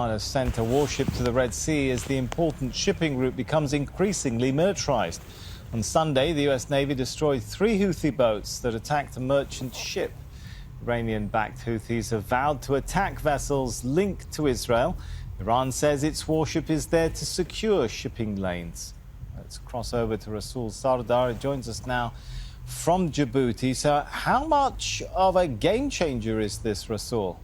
Has sent a warship to the Red Sea as the important shipping route becomes increasingly militarized. On Sunday, the US Navy destroyed 3 Houthi boats that attacked a merchant ship. Iranian-backed Houthis have vowed to attack vessels linked to Israel. Iran says its warship is there to secure shipping lanes. Let's cross over to Rasul Sardar. He joins us now from Djibouti. So how much of a game changer is this, Rasul?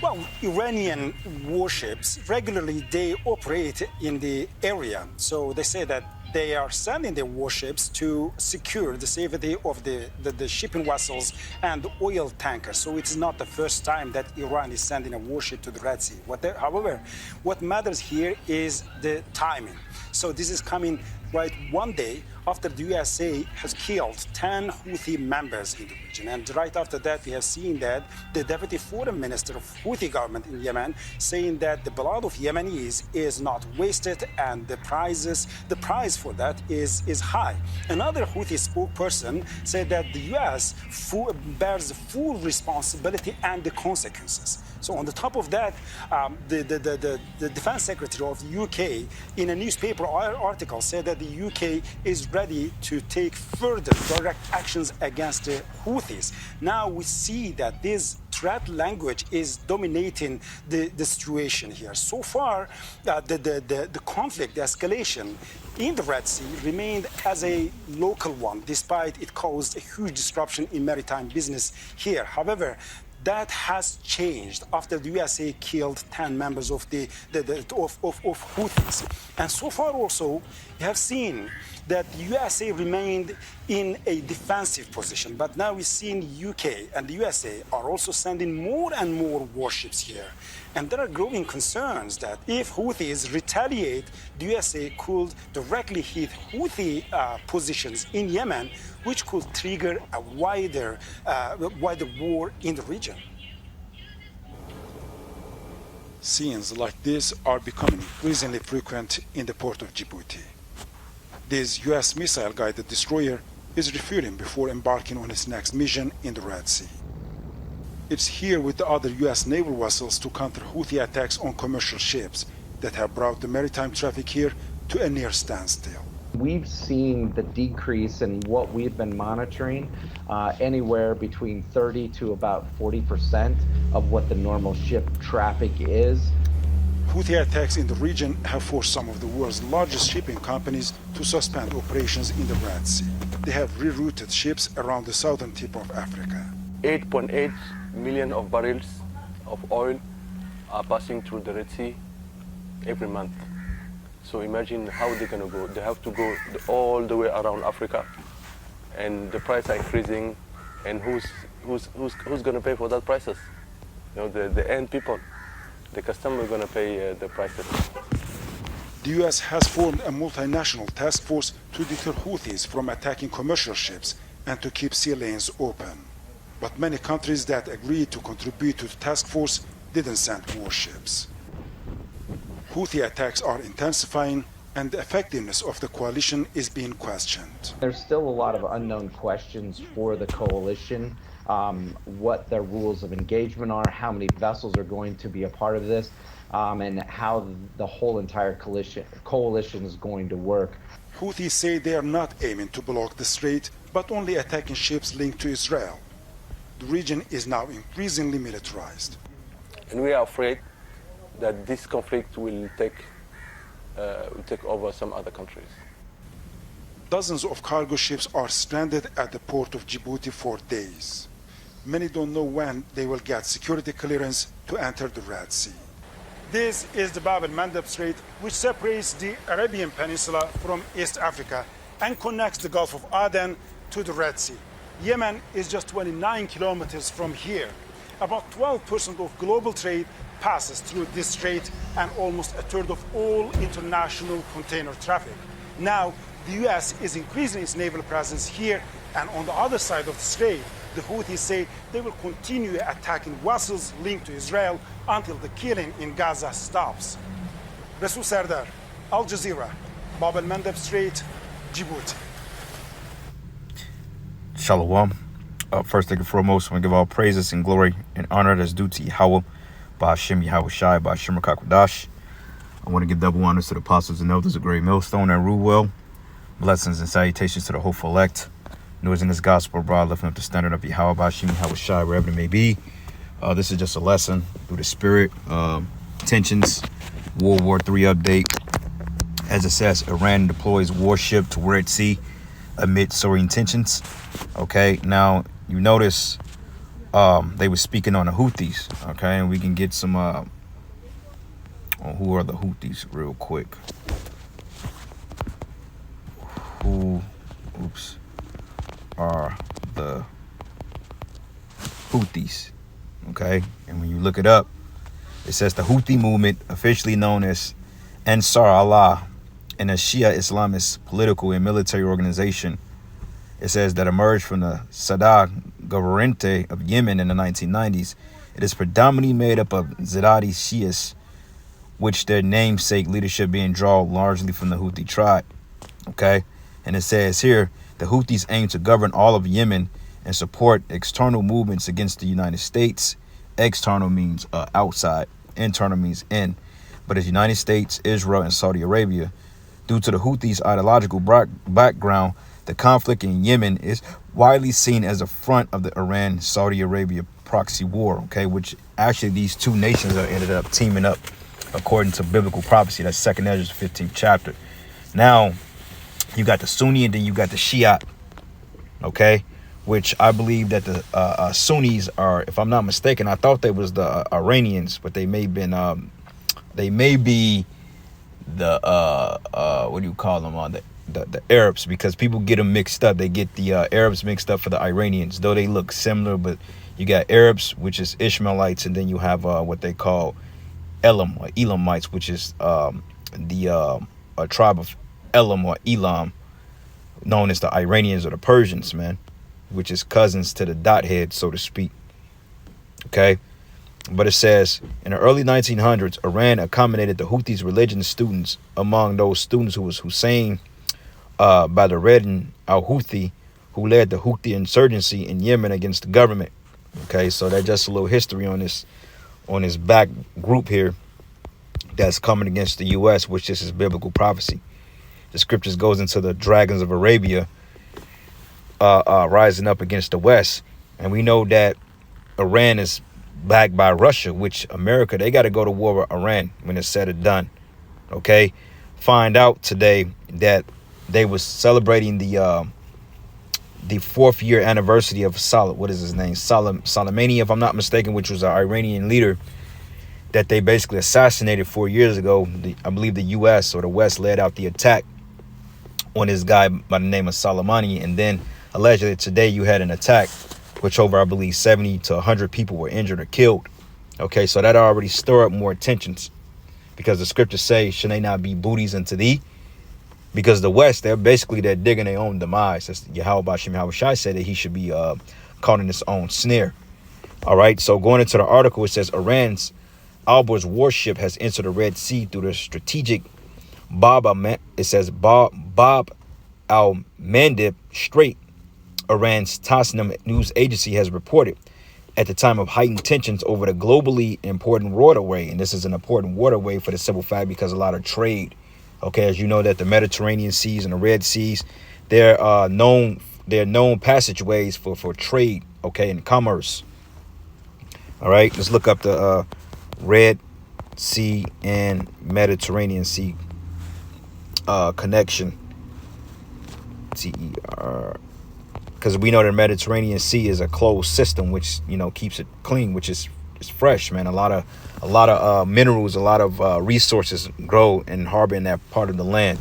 Well, Iranian warships regularly they operate in the area. So they say that they are sending their warships to secure the safety of the shipping vessels and the oil tankers. So it's not the first time that Iran is sending a warship to the Red Sea. However, what matters here is the timing. So this is coming right one day after the USA has killed 10 Houthi members in the region. And right after that, we have seen that the Deputy Foreign Minister of Houthi government in Yemen saying that the blood of Yemenis is not wasted and the price for that is high. Another Houthi spokesperson said that the US bears full responsibility and the consequences. So on the top of that, the Defense Secretary of the UK in a newspaper article said that the UK is ready to take further direct actions against the Houthis. Now we see that this threat language is dominating the situation here. So far, the conflict, the escalation in the Red Sea remained as a local one, despite it caused a huge disruption in maritime business here. However, that has changed after the USA killed 10 members of Houthis. And so far also, we have seen that the USA remained in a defensive position. But now we're seeing UK and the USA are also sending more and more warships here. And there are growing concerns that if Houthis retaliate, the USA could directly hit Houthi positions in Yemen, which could trigger a wider war in the region. Scenes like this are becoming increasingly frequent in the port of Djibouti. This U.S. missile-guided destroyer is refueling before embarking on its next mission in the Red Sea. It's here with the other U.S. naval vessels to counter Houthi attacks on commercial ships that have brought the maritime traffic here to a near standstill. We've seen the decrease in what we've been monitoring, anywhere between 30 to about 40% of what the normal ship traffic is. Houthi attacks in the region have forced some of the world's largest shipping companies to suspend operations in the Red Sea. They have rerouted ships around the southern tip of Africa. 8.8 million of barrels of oil are passing through the Red Sea every month. So imagine how they're going to go. They have to go all the way around Africa, and the price are increasing. And who's going to pay for that prices? You know, the end people, the customer are going to pay the prices. The U.S. has formed a multinational task force to deter Houthis from attacking commercial ships and to keep sea lanes open. But many countries that agreed to contribute to the task force didn't send warships. Houthi attacks are intensifying, and the effectiveness of the coalition is being questioned. There's still a lot of unknown questions for the coalition, what their rules of engagement are, how many vessels are going to be a part of this, and how the whole entire coalition is going to work. Houthis say they are not aiming to block the strait, but only attacking ships linked to Israel. The region is now increasingly militarized. And we are afraid that this conflict will take over some other countries. Dozens of cargo ships are stranded at the port of Djibouti for days. Many don't know when they will get security clearance to enter the Red Sea. This is the Bab el-Mandeb Strait, which separates the Arabian Peninsula from East Africa and connects the Gulf of Aden to the Red Sea. Yemen is just 29 kilometers from here. About 12% of global trade passes through this strait and almost a third of all international container traffic. Now, the U.S. is increasing its naval presence here, and on the other side of the strait, the Houthis say they will continue attacking vessels linked to Israel until the killing in Gaza stops. Rasul Sardar, Al Jazeera, Bab el-Mandeb Strait, Djibouti. Shalom. First thing and foremost, I want to give all praises and glory and honor that's due to Yahweh, Ba'Shem Yahweh Shai, Ba'Shem Rakakwadash. I want to give double honors to the apostles and elders of Great Millstone and rule well. Blessings and salutations to the hopeful elect. Noise in this gospel abroad, lifting up the standard of Yahweh, Ba'Shem Yahweh Shai, wherever it may be. This is just a lesson through the spirit. Tensions, World War III update. As it says, Iran deploys warship to Red Sea amid soaring tensions. Okay, now you notice they were speaking on the Houthis. Okay, and we can get some on who are the Houthis real quick. Who are the Houthis? Okay, and when you look it up, it says the Houthi movement, officially known as Ansar Allah, and a Shia Islamist political and military organization. It says that emerged from the Sadr Gouvernement of Yemen in the 1990s. It is predominantly made up of Zaydi Shias, which their namesake leadership being drawn largely from the Houthi tribe. Okay, and it says here, the Houthis aim to govern all of Yemen and support external movements against the United States. External means outside, internal means in. But as United States, Israel, and Saudi Arabia, due to the Houthis' ideological background, the conflict in Yemen is widely seen as a front of the Iran-Saudi Arabia proxy war, okay, which actually these two nations are ended up teaming up according to biblical prophecy. That's 2nd Ezra 15th chapter. Now, you got the Sunni and then you got the Shiite, okay, which I believe that the Sunnis are, if I'm not mistaken, I thought they was the Iranians, but they may be the what do you call them, the Arabs, because people get them mixed up. They get the Arabs mixed up for the Iranians, though they look similar. But you got Arabs, which is Ishmaelites, and then you have what they call Elam or Elamites, which is a tribe of Elam or Elam, known as the Iranians or the Persians, man, which is cousins to the dot head, so to speak. Okay. But it says, in the early 1900s, Iran accommodated the Houthis' religious students. Among those students who was Hussein Badreddin al-Houthi, who led the Houthi insurgency in Yemen against the government. Okay, so that's just a little history on this back group here that's coming against the U.S., which this is biblical prophecy. The scriptures goes into the dragons of Arabia rising up against the West. And we know that Iran is backed by Russia, which America, they got to go to war with Iran when it's said and done. Okay, find out today that they was celebrating the 4th year anniversary of Soleimani, if I'm not mistaken, which was an Iranian leader that they basically assassinated 4 years ago. I believe the U.S. or the West led out the attack on this guy by the name of Soleimani, and then allegedly today you had an attack which over, I believe, 70 to 100 people were injured or killed. Okay, so that already stirred up more tensions, because the scriptures say, should they not be booties unto thee? Because the West, they're digging their own demise. That's Yahweh Ba'Shem Yahweh Shai said that he should be caught in his own snare. All right, so going into the article, it says Iran's Alborz warship has entered the Red Sea through the strategic Bab al-Mandeb Strait. Iran's Tasnim news agency has reported at the time of heightened tensions over the globally important waterway. And this is an important waterway for the simple fact because a lot of trade. Okay, as you know that the Mediterranean seas and the Red Seas, they're known passageways for trade, okay, and commerce. All right, let's look up the Red Sea and Mediterranean Sea connection. TER. Because we know the Mediterranean Sea is a closed system, which, you know, keeps it clean, which is fresh, man. A lot of minerals, a lot of resources grow and harbor in that part of the land.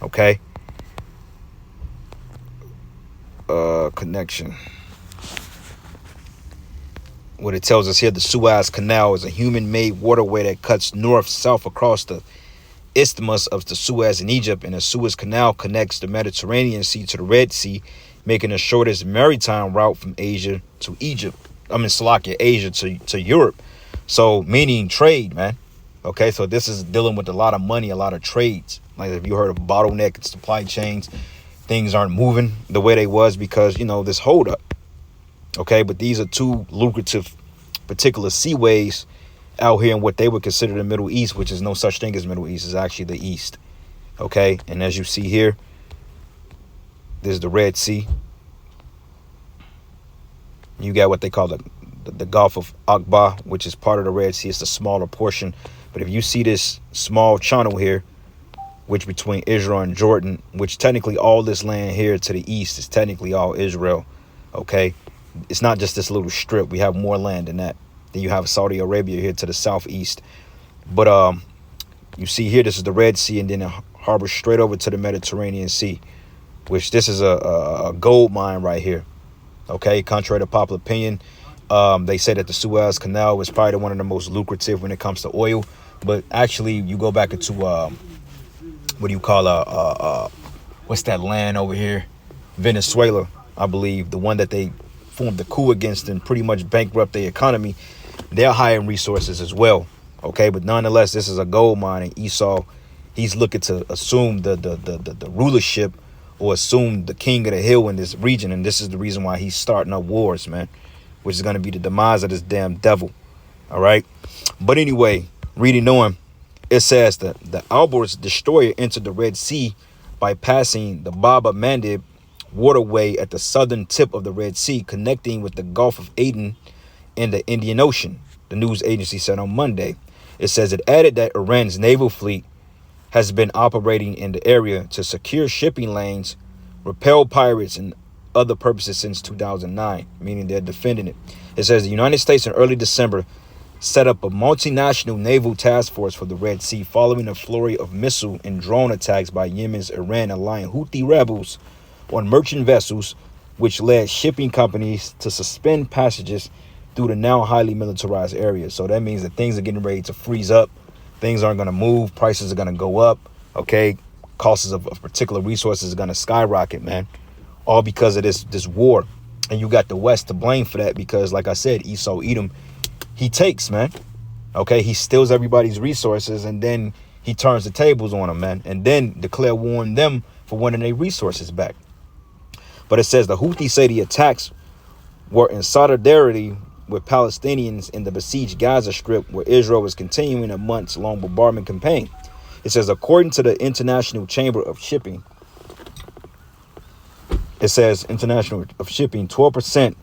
Okay. Connection. What it tells us here, the Suez Canal is a human-made waterway that cuts north-south across the isthmus of the Suez in Egypt, and the Suez Canal connects the Mediterranean Sea to the Red Sea, making the shortest maritime route from Asia to Egypt. Asia to Europe. So meaning trade, man. Okay, so this is dealing with a lot of money, a lot of trades. Like, if you heard of bottleneck and supply chains, things aren't moving the way they was because, you know, this hold up. Okay, but these are two lucrative particular seaways out here in what they would consider the Middle East, which is no such thing as Middle East. It's actually the East. Okay, and as you see here, there's the Red Sea. You got what they call the Gulf of Aqaba, which is part of the Red Sea. It's the smaller portion. But if you see this small channel here, which between Israel and Jordan, which technically all this land here to the east is technically all Israel. Okay, it's not just this little strip. We have more land than that. Then you have Saudi Arabia here to the southeast. But you see here, this is the Red Sea, and then it harbors straight over to the Mediterranean Sea, which this is a gold mine right here. Okay, contrary to popular opinion, they say that the Suez Canal is probably one of the most lucrative when it comes to oil. But actually, you go back into what do you call what's that land over here? Venezuela, I believe, the one that they formed the coup against and pretty much bankrupt their economy. They're high in resources as well. Okay, but nonetheless, this is a gold mine, and Esau, he's looking to assume the rulership or assume the king of the hill in this region, and this is the reason why he's starting up wars, man, which is going to be the demise of this damn devil. All right, but anyway, reading on, it says that the Alborz destroyer entered the Red Sea by passing the Bab el-Mandeb waterway at the southern tip of the Red Sea, connecting with the Gulf of Aden and the Indian Ocean, the news agency said on Monday. It says it added that Iran's naval fleet has been operating in the area to secure shipping lanes, repel pirates, and other purposes since 2009, meaning they're defending it. It says the United States in early December set up a multinational naval task force for the Red Sea following a flurry of missile and drone attacks by Yemen's Iran-aligned Houthi rebels on merchant vessels, which led shipping companies to suspend passages through the now highly militarized area. So that means that things are getting ready to freeze up. Things aren't going to move. Prices are going to go up. Okay. Costs of particular resources are going to skyrocket, man. All because of this war. And you got the West to blame for that because, like I said, Esau Edom, he takes, man. Okay. He steals everybody's resources and then he turns the tables on them, man. And then declare war on them for wanting their resources back. But it says the Houthis say the attacks were in solidarity with Palestinians in the besieged Gaza Strip, where Israel is continuing a months-long bombardment campaign. It says, according to the International Chamber of Shipping, 12%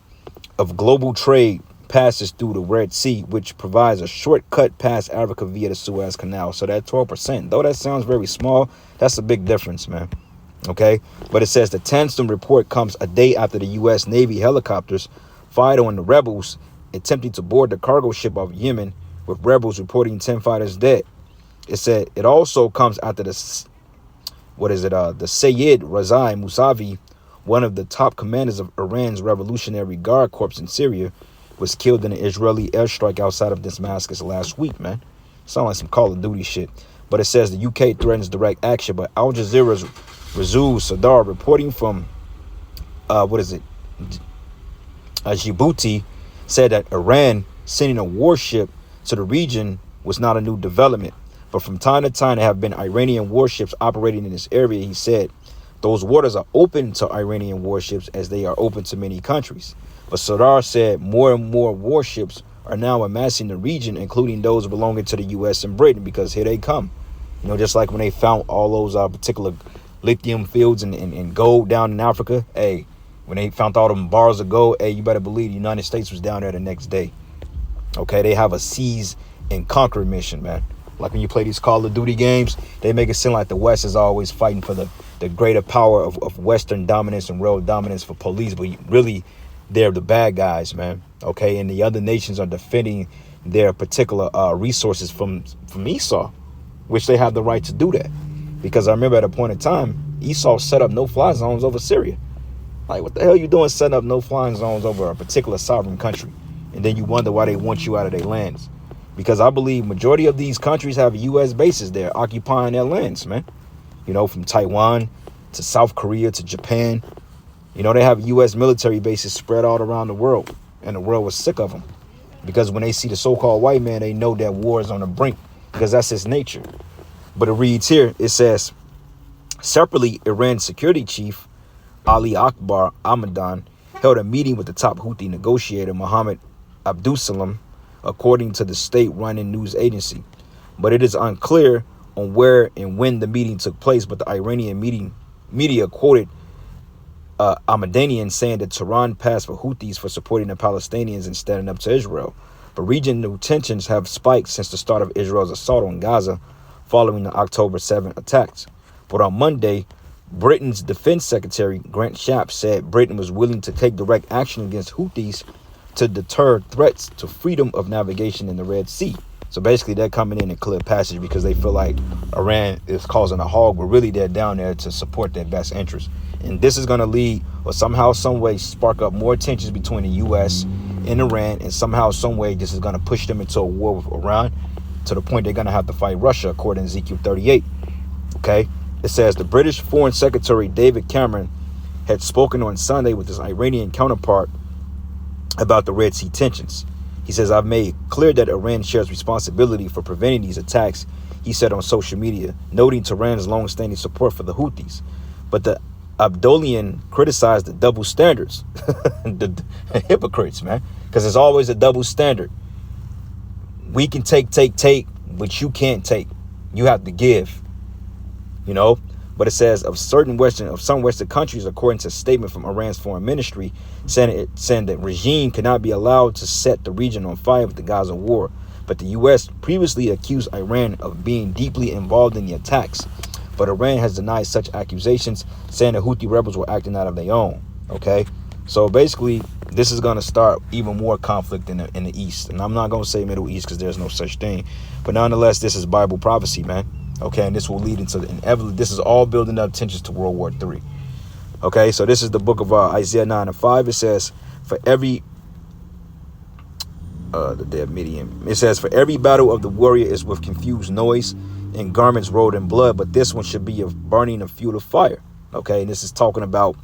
of global trade passes through the Red Sea, which provides a shortcut past Africa via the Suez Canal. So that 12%, though that sounds very small, that's a big difference, man. Okay, but it says the Tanzum report comes a day after the U.S. Navy helicopters fired on the rebels attempting to board the cargo ship of Yemen, with rebels reporting 10 fighters dead. It said it also comes after the Sayyid Razai Musavi, one of the top commanders of Iran's Revolutionary Guard Corps in Syria, was killed in an Israeli airstrike outside of Damascus last week, man. Sound like some Call of Duty shit. But it says the UK threatens direct action, but Al Jazeera's Razul Sadar reporting from Djibouti said that Iran sending a warship to the region was not a new development, but from time to time there have been Iranian warships operating in this area. He said those waters are open to Iranian warships as they are open to many countries. But Sadar said more and more warships are now amassing the region, including those belonging to the U.S. and Britain, because here they come. You know, just like when they found all those particular lithium fields and gold down in Africa. Hey, when they found all them bars of gold, hey, you better believe the United States was down there the next day. Okay, they have a seize and conquer mission, man. Like when you play these Call of Duty games, they make it seem like the West is always fighting for the greater power of Western dominance and world dominance for police, but really they're the bad guys, man. Okay, and the other nations are defending their particular resources from Esau, which they have the right to do that. Because I remember at a point in time, Esau set up no-fly zones over Syria. Like, what the hell are you doing setting up no-fly zones over a particular sovereign country? And then you wonder why they want you out of their lands. Because I believe majority of these countries have U.S. bases there occupying their lands, man. You know, from Taiwan to South Korea to Japan. You know, they have U.S. military bases spread all around the world. And the world was sick of them. Because when they see the so-called white man, they know that war is on the brink. Because that's his nature. But it reads here, it says, separately, Iran's security chief, Ali Akbar Ahmadan, held a meeting with the top Houthi negotiator Mohammed Abdusalam, according to the state-running news agency. But it is unclear on where and when the meeting took place, but the Iranian media quoted Ahmadanian saying that Tehran passed for Houthis for supporting the Palestinians and standing up to Israel. But regional tensions have spiked since the start of Israel's assault on Gaza following the October 7 attacks. But on Monday, Britain's Defense Secretary Grant Shapps said Britain was willing to take direct action against Houthis to deter threats to freedom of navigation in the Red Sea. So basically, they're coming in clear passage because they feel like Iran is causing a hog, but really they're down there to support their best interests. And this is going to lead, or somehow, some way, spark up more tensions between the U.S. and Iran. And somehow, some way, this is going to push them into a war with Iran to the point they're going to have to fight Russia, according to Ezekiel 38. Okay? It says the British Foreign Secretary David Cameron had spoken on Sunday with his Iranian counterpart about the Red Sea tensions. He says, I've made clear that Iran shares responsibility for preventing these attacks, he said on social media, noting Tehran's long-standing support for the Houthis. But the Abdolian criticized the double standards, the hypocrites, man, because there's always a double standard. We can take, but you can't take. You have to give, you know. But it says of some Western countries, according to a statement from Iran's foreign ministry, saying that regime cannot be allowed to set the region on fire with the Gaza war. But the U.S. previously accused Iran of being deeply involved in the attacks. But Iran has denied such accusations, saying the Houthi rebels were acting out of their own. Okay, so basically, this is going to start even more conflict in the East. And I'm not going to say Middle East because there's no such thing. But nonetheless, this is Bible prophecy, man. Okay, and this will lead into inevitably. This is all building up tensions to World War III. Okay, so this is the book of Isaiah 9 and 5. It says, for every it says, for every battle of the warrior is with confused noise and garments rolled in blood, but this one should be of burning of fuel of fire. Okay, and this is talking about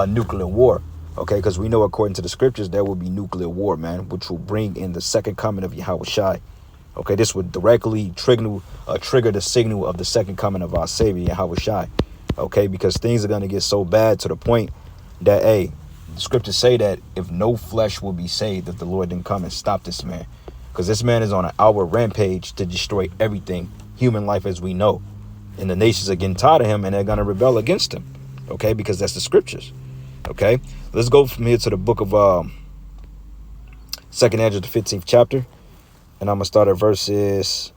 nuclear war. Okay, because we know according to the scriptures there will be nuclear war, man, which will bring in the second coming of Yahweh Shai. Okay, this would directly trigger the signal of the second coming of our Savior, Yahweh Shai. Okay, because things are going to get so bad to the point that, hey, the scriptures say that if no flesh will be saved, if the Lord didn't come and stop this man. Because this man is on an outward rampage to destroy everything, human life as we know. And the nations are getting tired of him and they're going to rebel against him. Okay, because that's the scriptures. Okay, let's go from here to the book of 2nd Ezra, the 15th chapter. And I'm going to start at verses,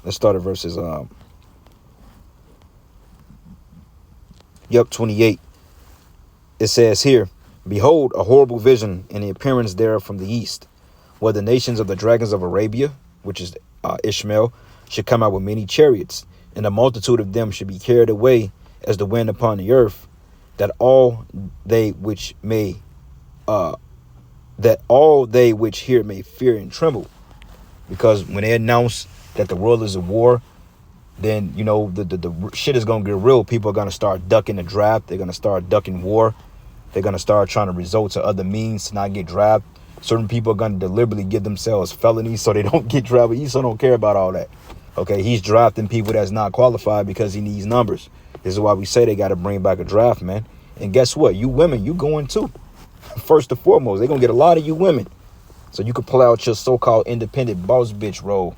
let's start at verses, 28. It says here, behold, a horrible vision in the appearance thereof from the east, where the nations of the dragons of Arabia, which is Ishmael, should come out with many chariots, and a multitude of them should be carried away as the wind upon the earth, that all they which hear may fear and tremble. Because when they announce that the world is a war, then, you know, the shit is going to get real. People are going to start ducking the draft. They're going to start ducking war. They're going to start trying to resort to other means to not get drafted. Certain people are going to deliberately give themselves felonies so they don't get drafted. Esau don't care about all that. Okay, he's drafting people that's not qualified because he needs numbers. This is why we say they got to bring back a draft, man. And guess what? You women, you going too. First and foremost, they're going to get a lot of you women. So you could pull out your so-called independent boss bitch role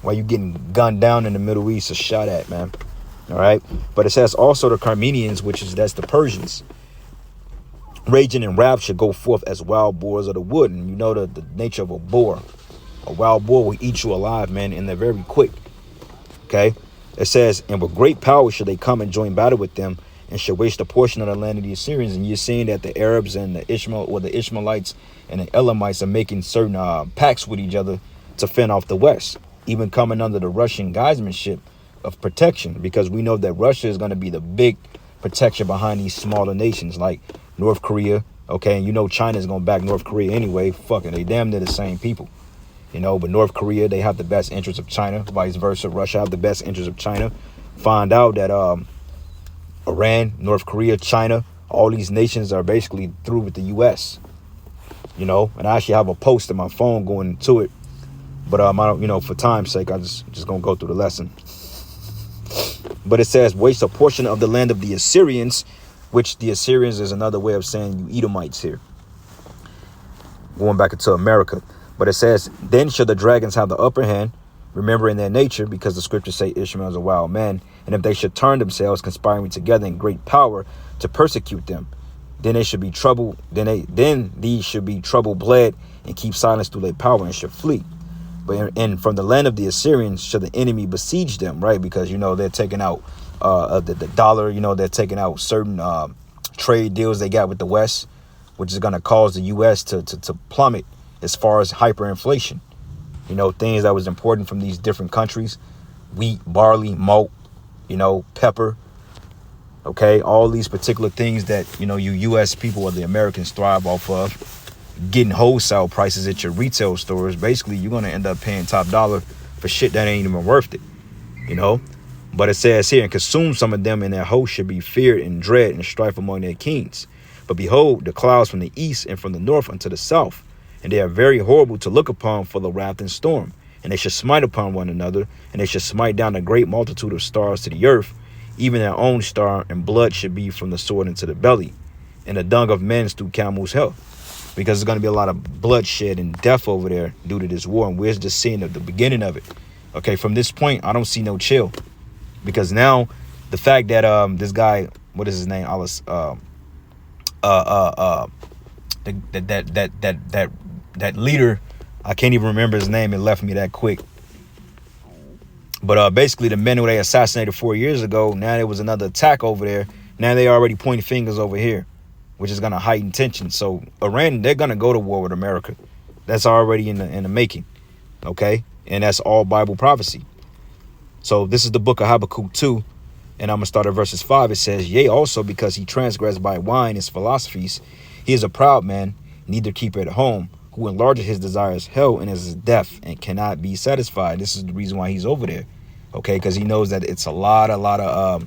while you getting gunned down in the Middle East or shot at, man. All right. But it says also the Carmenians, that's the Persians, raging in wrath should go forth as wild boars of the wood. And you know the nature of a boar. A wild boar will eat you alive, man, and they're very quick. Okay. It says, and with great power should they come and join battle with them, and should waste a portion of the land of the Assyrians. And you're seeing that the Arabs and the Ishmaelites and the Elamites are making certain pacts with each other to fend off the West, even coming under the Russian guidemanship of protection, because we know that Russia is going to be the big protection behind these smaller nations like North Korea. Okay, and you know China is going to back North Korea anyway. Fucking, they damn near the same people. You know, but North Korea, they have the best interests of China. Vice versa, Russia have the best interests of China. Find out that Iran, North Korea, China, all these nations are basically through with the U.S. You know, and I actually have a post on my phone going into it, but I don't, you know, for time's sake, I just gonna go through the lesson. But it says, waste a portion of the land of the Assyrians, which the Assyrians is another way of saying you Edomites here, going back into America. But it says, then shall the dragons have the upper hand, remembering their nature, because the scriptures say Ishmael is a wild man. And if they should turn themselves, conspiring together in great power to persecute them, then they should be troubled. Then these should be trouble bled and keep silence through their power and should flee. And from the land of the Assyrians shall the enemy besiege them, right? Because, you know, they're taking out the dollar, you know, they're taking out certain trade deals they got with the West, which is going to cause the U.S. to plummet as far as hyperinflation. You know, things that was important from these different countries, wheat, barley, malt, you know, pepper. OK, all these particular things that, you know, you U.S. people or the Americans thrive off of, getting wholesale prices at your retail stores. Basically, you're going to end up paying top dollar for shit that ain't even worth it, you know. But it says here, and consume some of them, and their host should be feared and dread and strife among their kings. But behold, the clouds from the east and from the north unto the south, and they are very horrible to look upon for the wrath and storm. And they shall smite upon one another, and they shall smite down a great multitude of stars to the earth, even their own star, and blood should be from the sword into the belly, and the dung of men through camels' health. Because there's going to be a lot of bloodshed and death over there due to this war, and we're just seeing the beginning of it. Okay, from this point, I don't see no chill, because now the fact that this guy, what is his name, Alice, that leader, I can't even remember his name. It left me that quick. But basically, the men who they assassinated 4 years ago, now there was another attack over there. Now they already pointing fingers over here, which is going to heighten tension. So Iran, they're going to go to war with America. That's already in the making. Okay, and that's all Bible prophecy. So this is the book of Habakkuk 2, and I'm going to start at verses 5. It says, yea, also because he transgressed by wine his philosophies, he is a proud man, neither keep it at home, who enlarges his desires hell and is deaf and cannot be satisfied. This is the reason why he's over there. Okay, because he knows that it's a lot of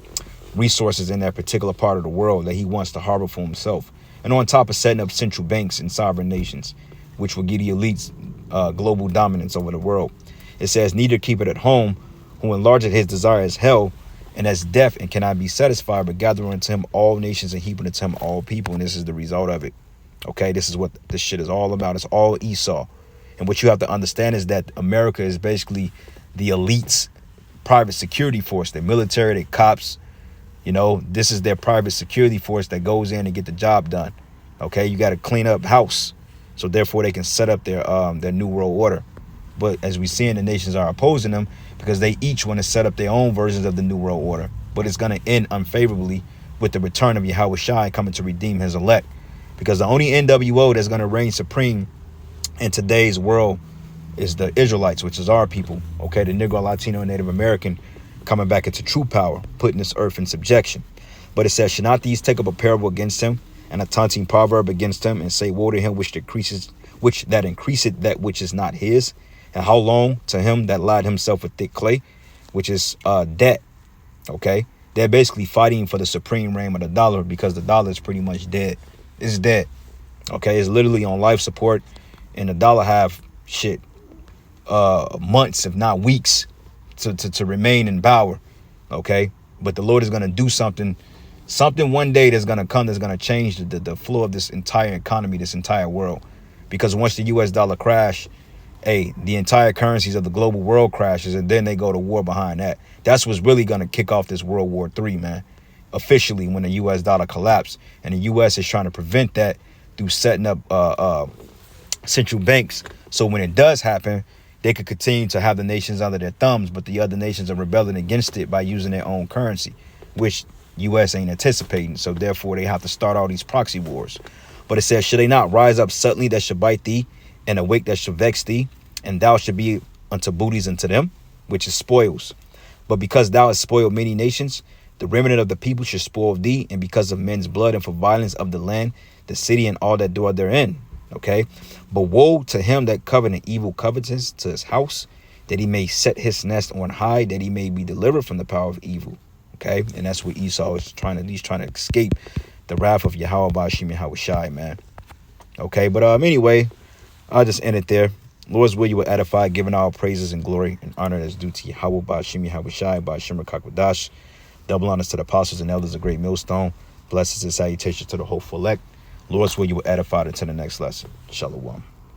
resources in that particular part of the world that he wants to harbor for himself. And on top of setting up central banks in sovereign nations, which will give the elites global dominance over the world. It says, neither keep it at home, who enlargeth his desires hell, and as deaf and cannot be satisfied, but gather unto him all nations and heap unto him all people. And this is the result of it. Okay, this is what this shit is all about. It's all Esau. And what you have to understand is that America is basically the elites' private security force, their military, their cops. You know, this is their private security force that goes in and get the job done. Okay, you got to clean up house, so therefore they can set up their new world order. But as we see, the nations are opposing them because they each want to set up their own versions of the new world order. But it's going to end unfavorably with the return of Yahweh Shai coming to redeem his elect. Because the only NWO that's going to reign supreme in today's world is the Israelites, which is our people. Okay, the Negro, Latino, and Native American coming back into true power, putting this earth in subjection. But it says, should not these take up a parable against him, and a taunting proverb against him, and say, woe to him which increaseth that which is not his, and how long to him that lied himself with thick clay, which is debt. Okay, they're basically fighting for the supreme reign of the dollar, because the dollar is pretty much dead. It's dead. Okay, it's literally on life support, and the dollar have months, if not weeks, to remain in power. Okay, but the Lord is going to do something one day that's going to come, that's going to change the flow of this entire economy, this entire world. Because once the US dollar crash, the entire currencies of the global world crashes, and then they go to war behind that. That's what's really going to kick off this World War III, man. Officially, when the US dollar collapsed, and the US is trying to prevent that through setting up central banks, so when it does happen, they could continue to have the nations under their thumbs, but the other nations are rebelling against it by using their own currency, which US ain't anticipating. So therefore they have to start all these proxy wars. But it says, should they not rise up suddenly that should bite thee, and awake that should vex thee, and thou should be unto booties unto them, which is spoils. But because thou hast spoiled many nations, the remnant of the people should spoil thee, and because of men's blood and for violence of the land, the city and all that dwell therein. Okay, but woe to him that covet evil covetous to his house, that he may set his nest on high, that he may be delivered from the power of evil. Okay, and that's what Esau is trying to escape the wrath of Yahweh Bashim Yahweh Shai, man. Okay, but anyway, I'll just end it there. Lord's will, you will edify, giving all praises and glory and honor that's due to Yahweh Bashim Yahweh Shai, Bashim Kakwadash. Double honors to the apostles and elders of Great Millstone. Blessings and salutations to the hopeful elect. Lord's will you will edify into the next lesson. Shalom.